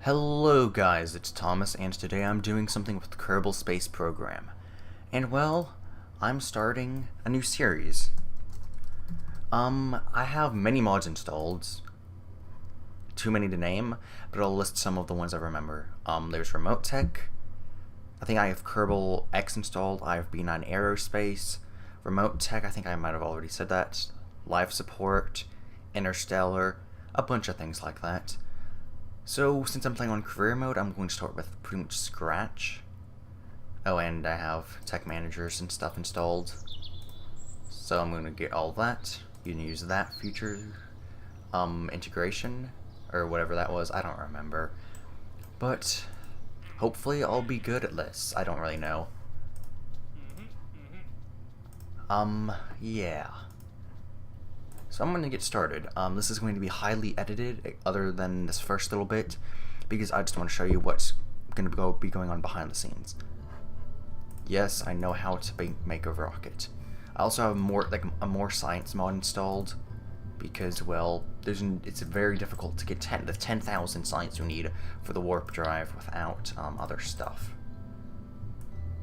Hello guys, it's Thomas, and today I'm doing something with the Kerbal Space Program. And well, I'm starting a new series. I have many mods installed. Too many to name, but I'll list some of the ones I remember. There's Remote Tech. I think I have Kerbal X installed. I have B9 Aerospace. Remote Tech, I think I might have already said that. Life Support. Interstellar. A bunch of things like that. So, since I'm playing on career mode, I'm going to start with pretty much scratch. Oh, and I have tech managers and stuff installed. So I'm going to get all that. You can use that feature, integration, or whatever that was, I don't remember. But, hopefully I'll be good at this. I don't really know. Yeah. So I'm going to get started. This is going to be highly edited, other than this first little bit, because I just want to show you what's going to be going on behind the scenes. Yes, I know how to make a rocket. I also have a more science mod installed, because well, it's very difficult to get the 10,000 science you need for the warp drive without other stuff.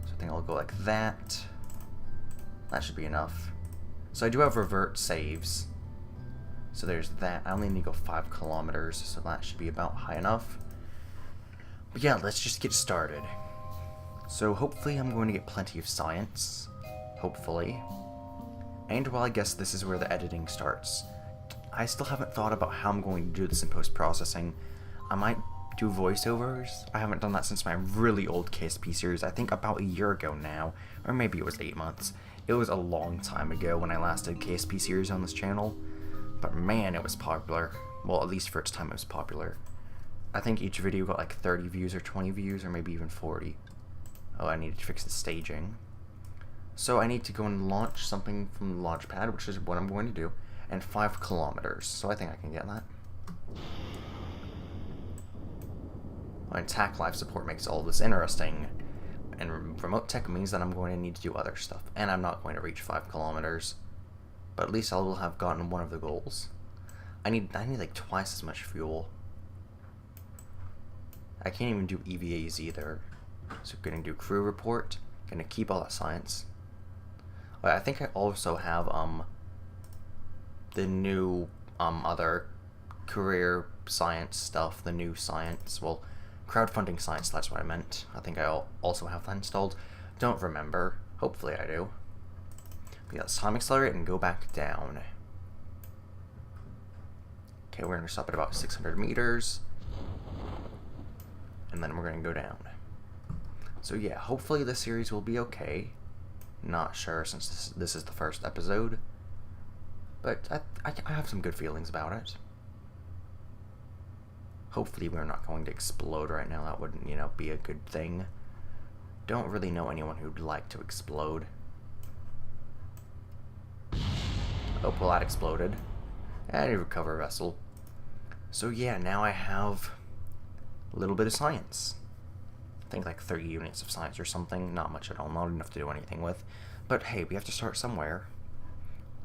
So I think I'll go like that. That should be enough. So I do have revert saves. So there's that. I only need to go 5 kilometers, so that should be about high enough. But yeah, let's just get started. So hopefully I'm going to get plenty of science. Hopefully. And well, I guess this is where the editing starts. I still haven't thought about how I'm going to do this in post-processing. I might do voiceovers. I haven't done that since my really old KSP series, I think about a year ago now. Or maybe it was 8 months. It was a long time ago when I last did KSP series on this channel. But man, it was popular. Well, at least for its time it was popular. I think each video got like 30 views or 20 views or maybe even 40. Oh, I need to fix the staging. So I need to go and launch something from the launch pad, which is what I'm going to do. And 5 kilometers, so I think I can get that. And TAC life support makes all this interesting. And remote tech means that I'm going to need to do other stuff. And I'm not going to reach 5 kilometers. But at least I will have gotten one of the goals. I need like twice as much fuel. I can't even do EVAs either. So gonna do crew report. Gonna keep all that science. I think I also have the new other career science stuff, the new science, well, crowdfunding science, that's what I meant. I think I also have that installed. Don't remember. Hopefully I do. But yeah, let's time accelerate and go back down. Okay, we're gonna stop at about 600 meters. And then we're gonna go down. So yeah, hopefully this series will be okay. Not sure since this is the first episode. But I have some good feelings about it. Hopefully we're not going to explode right now. That wouldn't, be a good thing. Don't really know anyone who'd like to explode. Oh, well, that exploded. And I need to recover a vessel. So yeah, now I have a little bit of science. I think like 30 units of science or something. Not much at all. Not enough to do anything with. But hey, we have to start somewhere.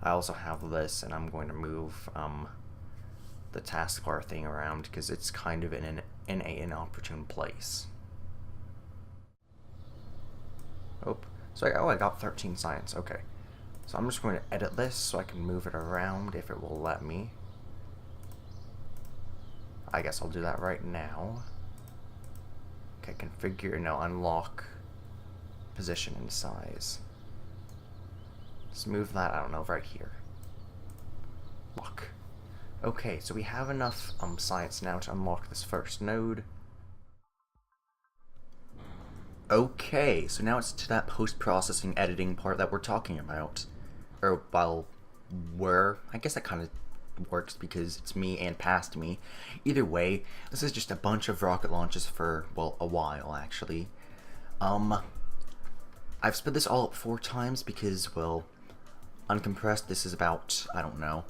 I also have this, and I'm going to move the taskbar thing around because it's kind of in an inopportune place. Oh, so I got 13 science. Okay. So I'm just going to edit this so I can move it around if it will let me. I guess I'll do that right now. Okay, configure, no, unlock position and size. Let's move that, I don't know, right here. Lock. Okay, so we have enough science now to unlock this first node. Okay, so now it's to that post-processing editing part that we're talking about. Or, well, I guess that kind of works because it's me and past me. Either way, this is just a bunch of rocket launches for, well, a while, actually. I've sped this all up 4 times because, well, uncompressed, this is about, I don't know,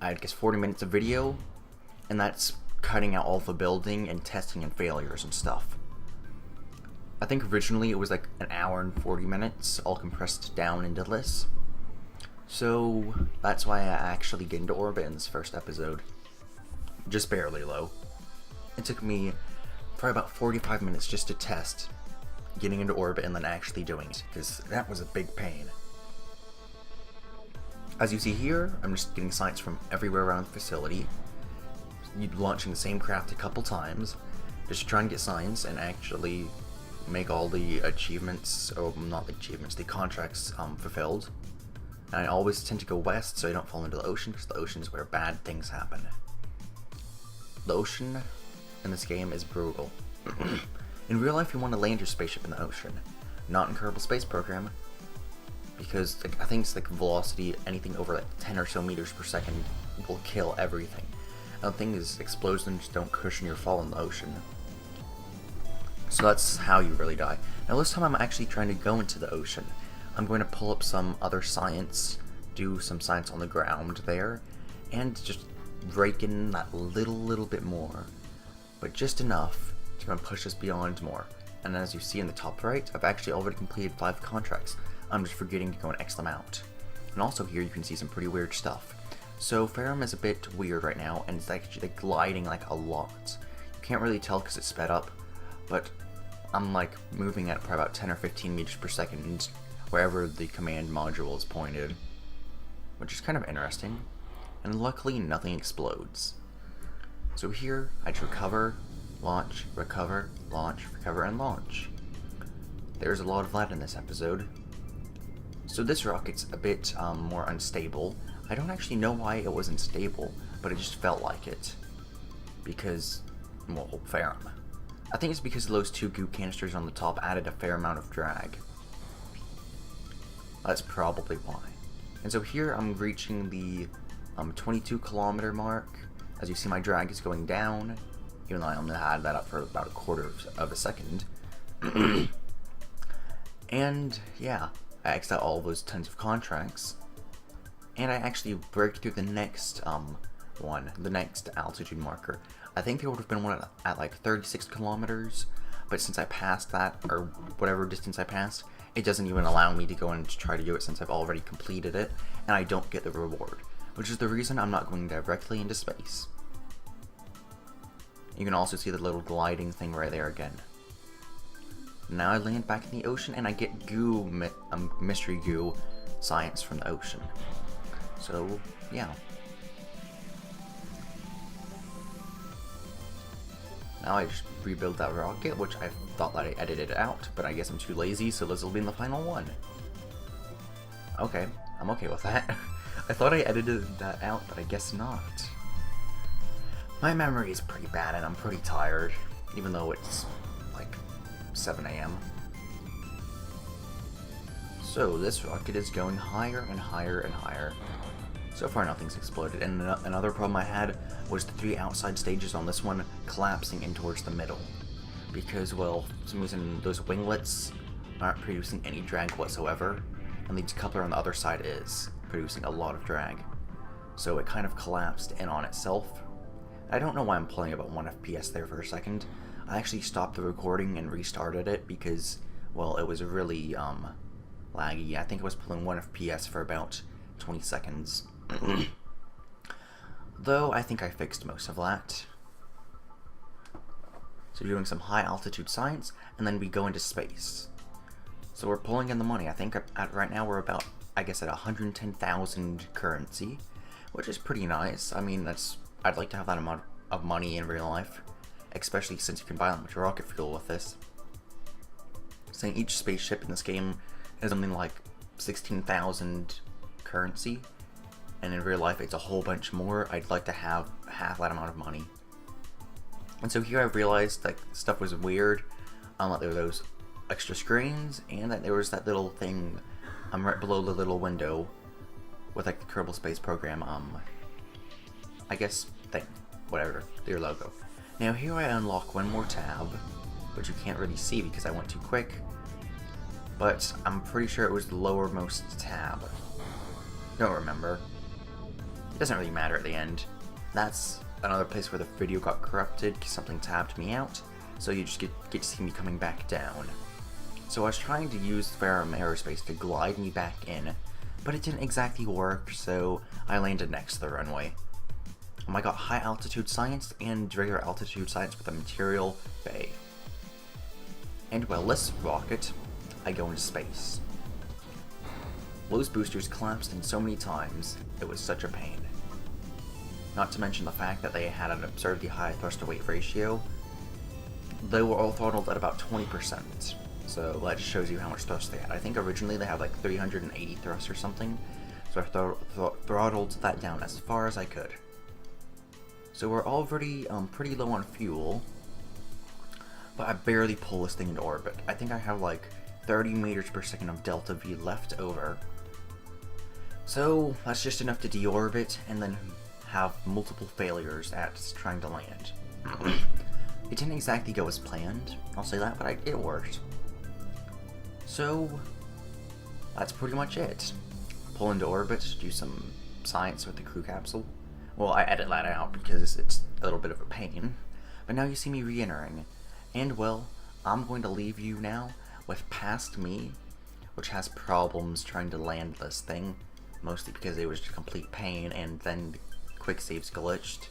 I guess 40 minutes of video, and that's cutting out all the building and testing and failures and stuff. I think originally it was like an hour and 40 minutes, all compressed down into this. So that's why I actually get into orbit in this first episode. Just barely, though. It took me probably about 45 minutes just to test getting into orbit and then actually doing it, because that was a big pain. As you see here, I'm just getting science from everywhere around the facility, launching the same craft a couple times, just to try and get science and actually make all the achievements, or not the achievements, the contracts fulfilled. And I always tend to go west so I don't fall into the ocean, because the ocean is where bad things happen. The ocean in this game is brutal. In real life, you want to land your spaceship in the ocean, not in Kerbal Space Program, because I think it's like velocity, anything over like 10 or so meters per second will kill everything. And the thing is, explosions don't cushion your fall in the ocean. So that's how you really die. Now this time I'm actually trying to go into the ocean. I'm going to pull up some other science, do some science on the ground there, and just rake in that little bit more. But just enough to push us beyond more. And as you see in the top right, I've actually already completed 5 contracts. I'm just forgetting to go and X them out. And also here you can see some pretty weird stuff. So ferram is a bit weird right now, and it's actually gliding like a lot. You can't really tell because it's sped up, but I'm like moving at probably about 10 or 15 meters per second wherever the command module is pointed, which is kind of interesting. And luckily nothing explodes. So here I just recover, launch, recover, and launch. There's a lot of that in this episode. So this rocket's a bit more unstable. I don't actually know why it wasn't stable, but it just felt like it. Because, well, ferram. I think it's because those 2 goo canisters on the top added a fair amount of drag. That's probably why. And so here I'm reaching the 22 kilometer mark. As you see, my drag is going down, even though I only had that up for about a quarter of a second. And yeah, I X'd out all those tons of contracts, and I actually break through the next the next altitude marker. I think there would have been one at like 36 kilometers, but since I passed that, or whatever distance I passed, it doesn't even allow me to go and try to do it since I've already completed it, and I don't get the reward, which is the reason I'm not going directly into space. You can also see the little gliding thing right there again. Now I land back in the ocean and I get goo, mystery goo science from the ocean. So, yeah. Now I just rebuild that rocket, which I thought that I edited out, but I guess I'm too lazy, so this will be in the final one. Okay, I'm okay with that. I thought I edited that out, but I guess not. My memory is pretty bad and I'm pretty tired, even though it's like 7 AM. So this rocket is going higher and higher and higher. So far nothing's exploded, and another problem I had was the 3 outside stages on this one collapsing in towards the middle. Because, well, for some reason those winglets aren't producing any drag whatsoever, and the decoupler on the other side is producing a lot of drag. So it kind of collapsed in on itself. I don't know why I'm pulling about 1 FPS there for a second. I actually stopped the recording and restarted it because, well, it was really laggy. I think I was pulling 1 FPS for about 20 seconds. Though I think I fixed most of that. So we're doing some high altitude science, and then we go into space. So we're pulling in the money. I think right now we're about, I guess, at 110,000 currency, which is pretty nice. I mean, I'd like to have that amount of money in real life, especially since you can buy that much rocket fuel with this. Saying each spaceship in this game is something like 16,000 currency, and in real life it's a whole bunch more. I'd like to have half that amount of money. And so here I realized that stuff was weird, that there were those extra screens, and that there was that little thing right below the little window with like the Kerbal Space Program, I guess thing, whatever, their logo. Now here I unlock one more tab, which you can't really see because I went too quick, but I'm pretty sure it was the lowermost tab. Don't remember. It doesn't really matter at the end. That's another place where the video got corrupted because something tabbed me out, so you just get to see me coming back down. So I was trying to use ferram aerospace to glide me back in, but it didn't exactly work, so I landed next to the runway. I got high altitude science and regular altitude science with a material bay. And well, this rocket, I go into space. Those boosters collapsed in so many times, it was such a pain. Not to mention the fact that they had an absurdly high thrust to weight ratio. They were all throttled at about 20%, so that just shows you how much thrust they had. I think originally they had like 380 thrust or something, so I throttled that down as far as I could. So we're already pretty low on fuel, but I barely pull this thing into orbit. I think I have like 30 meters per second of delta V left over. So that's just enough to deorbit and then have multiple failures at trying to land. It didn't exactly go as planned, I'll say that, but it worked. So that's pretty much it. Pull into orbit, do some science with the crew capsule. Well, I edit that out because it's a little bit of a pain. But now you see me re-entering. And well, I'm going to leave you now with past me, which has problems trying to land this thing. Mostly because it was just a complete pain, and then quick saves glitched,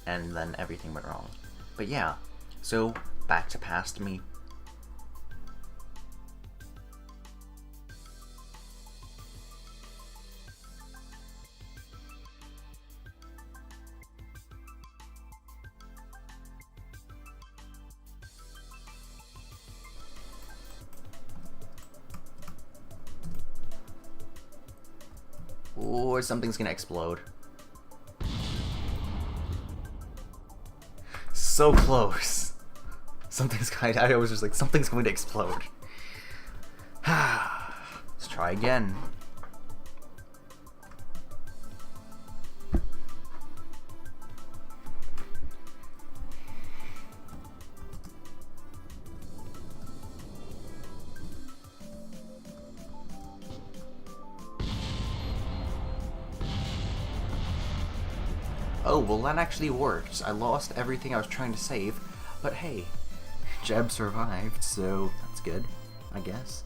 and then everything went wrong. But yeah, so back to past me. Or something's gonna explode. So close. I was just like, something's going to explode. Let's try again. Oh, well that actually worked. I lost everything I was trying to save, but hey, Jeb survived, so that's good, I guess.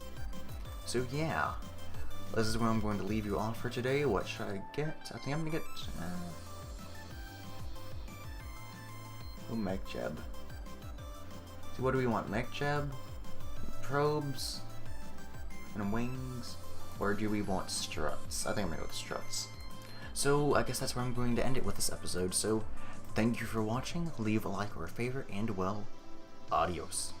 So yeah, this is where I'm going to leave you off for today. What should I get? I think I'm gonna get... Mech Jeb. So what do we want? Mech Jeb? Probes? And wings? Or do we want struts? I think I'm gonna go with struts. So I guess that's where I'm going to end it with this episode. So thank you for watching, leave a like or a favorite, and well, adios.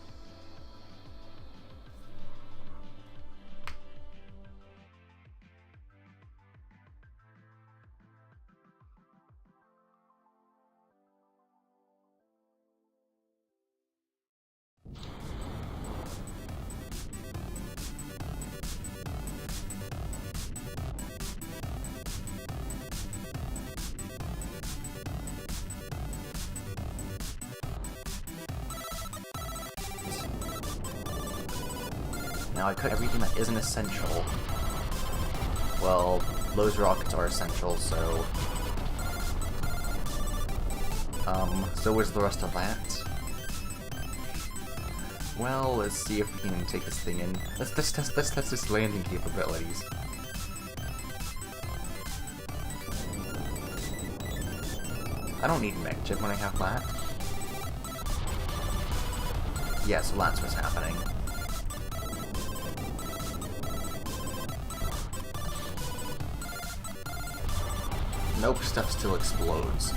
Now I cut everything that isn't essential. Well, those rockets are essential, so... so where's the rest of that? Well, let's see if we can take this thing in. Let's test its landing capabilities. I don't need mech chip when I have that. Yeah, so that's what's happening. Nope, stuff still explodes.